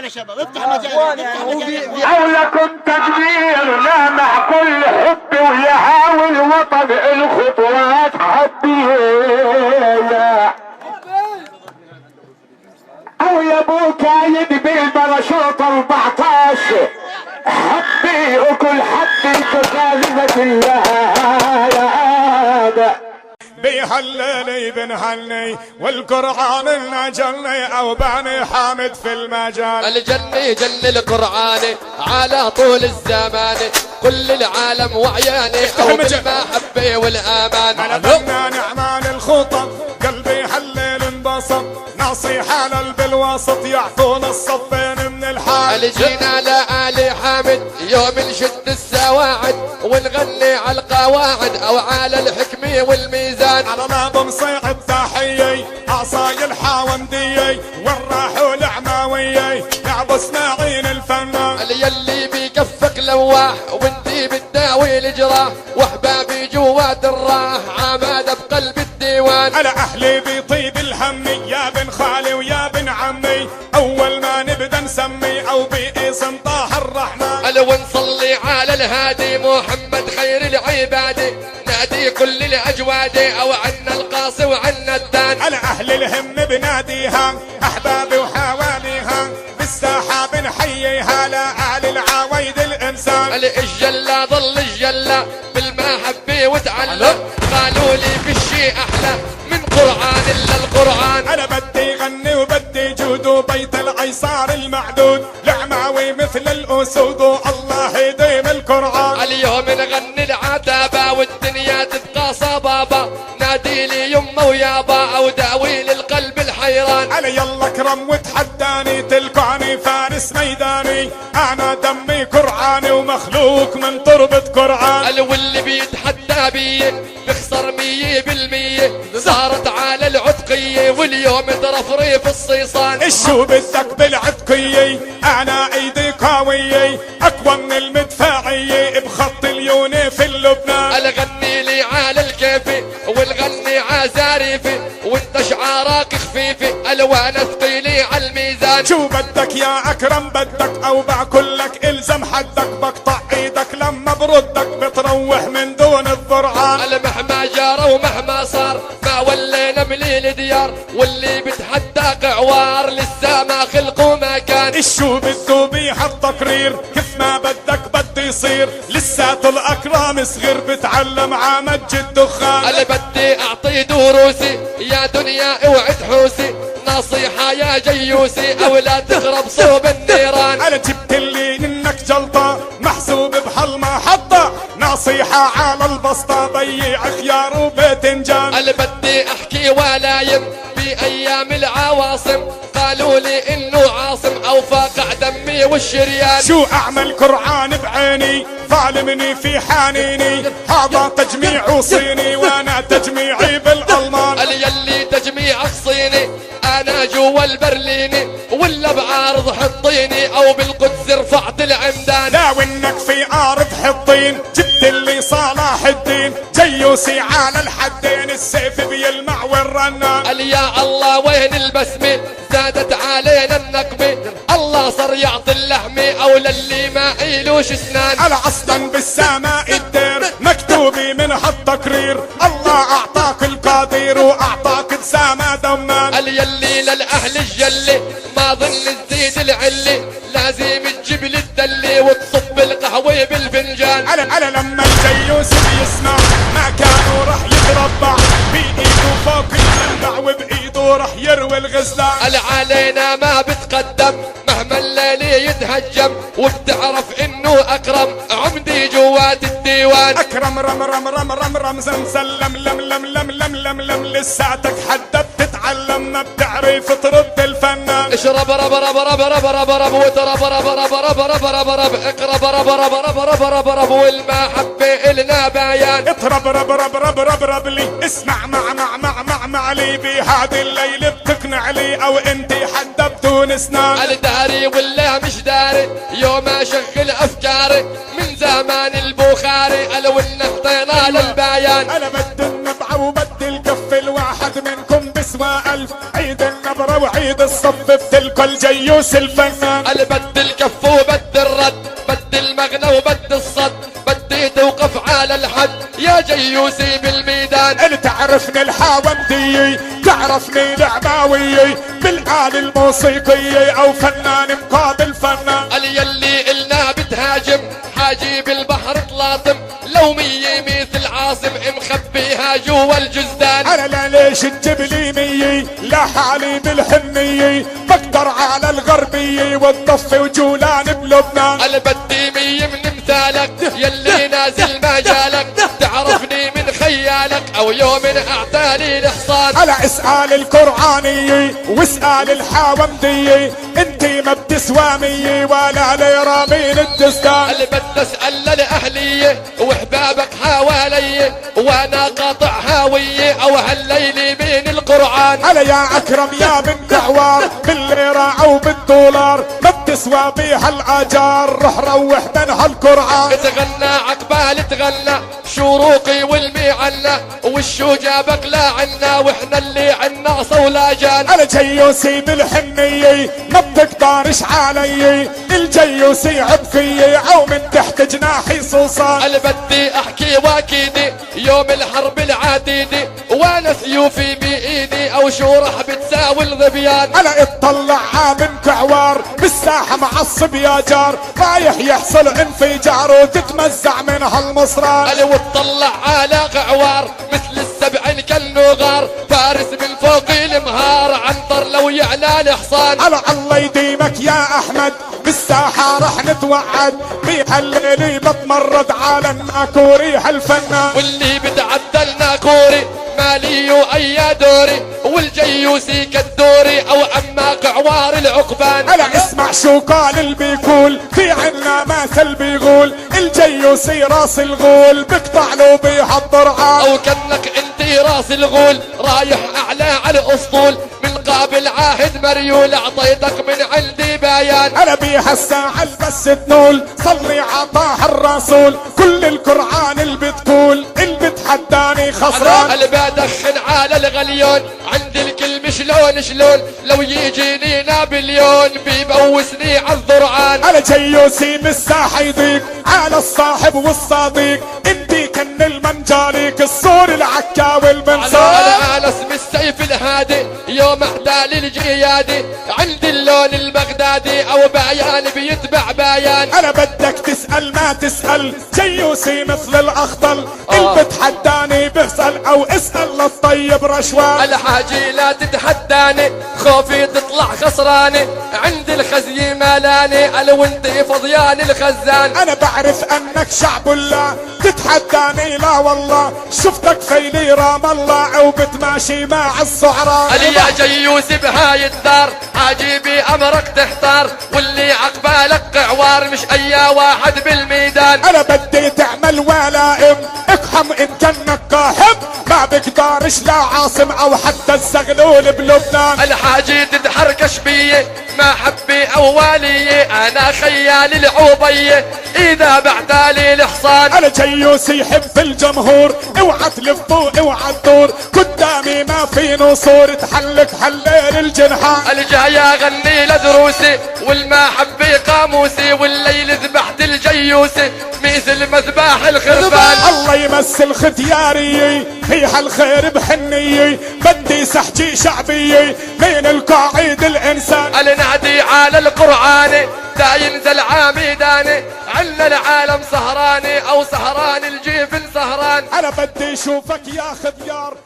يا شباب، افتح مجال، افتح مجال. حولكم تدبير لا مع كل حب ويحاول وطن الخطوات حبيه. او يا ابو كايد بالبرشوط 14 حبي وكل حبي كذابة الله بيهللي بنهني والقرآن نجلني او باني حامد في المجال. الجني جن القرآن على طول الزمان كل العالم وعياني او بالمحبة والامان. على فنان اعمال الخطط قلبي حلل انبسط نصيحة بالوسط يعطون الصفين من الحال. الجينا لآل حامد يوم نشد السواعد ونغني على القواعد او على الحكمة والميزان. على ناظم صيع التحيي عصاي الحاونديي والراحوا العماويي لعب اسماعيل الفنان. يلي بكفك لواح وانتي بتداوي الجراح واحبابي جوات الراح عماد بقلب الديوان. على اهلي بطيب الهم يا بن خالي ويا بن عمي اول ما نبدا نسمي او باسم طه الرحمن. ونصلي على الهادي محمد خير العباد نادي كل الاجواد او عنا القاصي وعنا الدان. على اهل الهم بناديها احبابي وحواليها بالساحه بنحييها لاهل العوايد الانسان. الجلا ظل الجلا بالمحبه وتعلى قالوا لي في الشيء احلى من قران الا القران. انا بدي غني وبدي جود وبيت العيصار المعدود لعماوي مثل الاسود والله يديم القران. اليوم نغني العتابه والدنيا تبقى صبابه نادي لي يمه ويابا او داوي للقلب الحيران. على يلا اكرم وتحداني تلقاني فارس ميداني انا دمي قرعاني ومخلوق من تربة قرعان. واللي بيتحدى بي بخسر 100% صارت على العتقية واليوم ترفري في الصيصان. شو بدك بالعتقية انا ايدي قوية اقوى من المدفعية بخط اليوني في اللبنان. الغني لي على الكيفي والغني عزاريفي وانت شعارك خفيفي الوان ثقيلي على الميزان. شو بدك يا اكرم بدك او كلك الزم حدك بقطع ايدك لما بردك بتروح من دون الضرعان. مهما جرى ومهما صار ما ولينا مليل ديار واللي بتحدى قعوار لسه ما خلقوا مكان. شو بده بيها التقرير كيف ما بدك بده يصير لساته الاكرام صغير بتعلم عمج الدخان. اللي بدي اعطي دروسي يا دنيا اوعي تحوسي نصيحة يا جيوسي او لا تغرب صوب النيران. انا جبت لي منك جلطة محسوب بهالمحطة نصيحة على البسطة بيع خيار وباذنجان. اللي بدي احكي ولايم بايام العواصم قالوا لي انه عاصم او فاقع دمي والشريان. شو اعمل قرعان بعيني ظالمني في حنيني هذا تجميع صيني وانا تجميعي بالالمان. يلي تجميع صيني انا جوا البرليني ولا بعارض حطيني او بالقدس رفعت العمدان. لا وانك في ارض حطين جبت اللي صلاح الدين جيوسي على الحدين السيف بيلمع والرنان. يا الله وين البسمة زادت علينا النقمة الله صار يعطي اللحمة او للي ما إلوش اسنان. على اصلا بالسماء الدير مكتوبي من هالتقرير الله اعطاك القدير واعطاك السما دمان. يلي للاهل الجلة ما ظن تزيد العلة لازم تجيب لي الدلة وتصب القهوة بالفنجان. على لما الجيوس بيسمع ما كانوا رح يتربع بايده فوق المنبع وبايده رح يروي الغزلان. علينا ما بتقدم مهما الليل يتهجم وبتعرف انه اكرم عمدي جوات الديوان. اكرم رم رم رم رم رم زمزم لم لم لم لم لم لم لساتك حتى بتتعلم ما بتعرف ترد الفنان. اشرب رب رب رب رب رب رب وترب رب رب رب رب رب رب اقرب رب رب رب رب رب رب والمحبة النا بيان. اطرب رب رب رب رب رب لي اسمع مع لي بهذه الليل بتقنع لي او انت حدا بدون اسنان. الداري ولا مش داري يوم اشغل افكاري من زمان البخاري لو ان اخطينا للبيان. انا بدي النبعة وبدي الكف الواحد منكم بسوى 1000 عيد النبعة النبرة وعيد الصف بتلك الجيوس الفنان. بد الكف وبد الرد، بد المغنى وبد الصد، بدي توقف على الحد يا جيوسي بالميدان. اللي تعرفني الحاوندي تعرفني العماوي بالآلة الموسيقية او فنان مقابل فنان. يلي إلنا بتهاجم حاجيب البحر طلاطم، لو مية مثل عاصم مخبيها جوا الجزدان. انا لا ليش تجيب لي مية لحالي بالحنية، بقدر على الغربية والضفة وجولان بلبنان. بدي مية من مثالك يلي نازل مجالك، تعرفني من خيالك او يوم اعطاني الحصان. على اسأل القرآنية واسأل الحاوندية، انتي ما بتسوى مية ولا ليرة من الدستان. بدي اسأل للأهلية وحبابك حوالي، وانا قاطع هاوية او هالليلة من القرآن. على يا اكرم يا بنت عوار بالليرة او بالدولار، ما بتسوى بيها الاجار، روح روح من هالقرآن. تغنى عقبال تغنى شروقي والميعنا، والشو جابك لا عنا واحنا اللي عنا صولاجان. انا جيوسي بالحنية ما بتقدرش علي، الجيوسي عبقية او من تحت جناحي صوصان. بدي احكي واكيدي يوم الحرب العديدي، وانا سيوفي بايدي او شو رح بتساوي الظبيان. انا اطلع عامن كعوار بالساحة معصب يا جار، رايح يحصل انفجار وتتمزع من هالمصران. وتطلع على قعوار مثل السبع كالنغار، فارس من فوق المهار عنطر لو يعلى الحصان. على الله يديمك يا احمد بالساحة رح نتوعد، بيها الليلة بتمرد على الناكوري هالفنان. واللي بتعدى الناكوري مالي اي دوري، والجيوسي كالدوري او اما قعوار العقبان. انا اسمع شو قال البيقول في عنا مثل بيقول، الجيوسي راس الغول بقطع له بيها الضرعان. او كانك انتي راس الغول رايح اعلى على الاسطول، من قابل عاهد مريول اعطيتك من عندي بيان. انا بيها الساعة بس تنول صلي عطاها الرسول، كل القرآن اللي بتقول اللي بتحداني خسران. بدخن على الغليون عندي الكلمة شلون شلون، لو يجيني نابليون بيبوسني عالذرعان. انا جيوسي بالساحة يضيق على الصاحب والصديق، انتي كن المنجاليك الصور العكاوي المنصار. على اسم السيف الهادي يوم احدى الجيادي، عندي اللون البغدادي او بيان بيتبع بيان. انا بدك تسأل ما تسأل جيوسي مثل الاخطل، اللي بتحداني بسأل او اسأل للطيب رشوان. الحاجي لا تتحداني خوفي تطلع خسراني، عندي الخزي مالاني انا وانتي فضيان الخزان. انا بعرف انك شعب الله تتحداني، لا والله شفتك خيلي رام الله وبتماشي مع الصعراء. يا جيوسي بهاي الدار عجيبي امرك تحتار، واللي عقبالك قعوار مش اي واحد بالميدان. انا بدي تعمل ولائم اقحم ان كنك قاحب، ما بقدرش لا عاصم او حتى الزغلول بلبنان. الحاجي تتحركش بيه ما حبي اوليه، انا خيال العوبيه اذا بعتالي الحصان. انا جيوسي يحب الجمهور، اوعى تلفوا اوعى تدور، قدامي ما في نصور تحلك حليل الجنحان. الجاي اغني لدروسي والما حبي قاموسي، والليل ذبحت الجيوسي مثل مذبح الخرفان. الله يمثل ختياري فيها الخير بحنية، بدي سحجي شعبية من القاعد الانسان. النادي على القرآن دا ينزل عامداني، عنا العالم سهراني او سهران الجيفن سهران. انا بدي اشوفك يا خديار.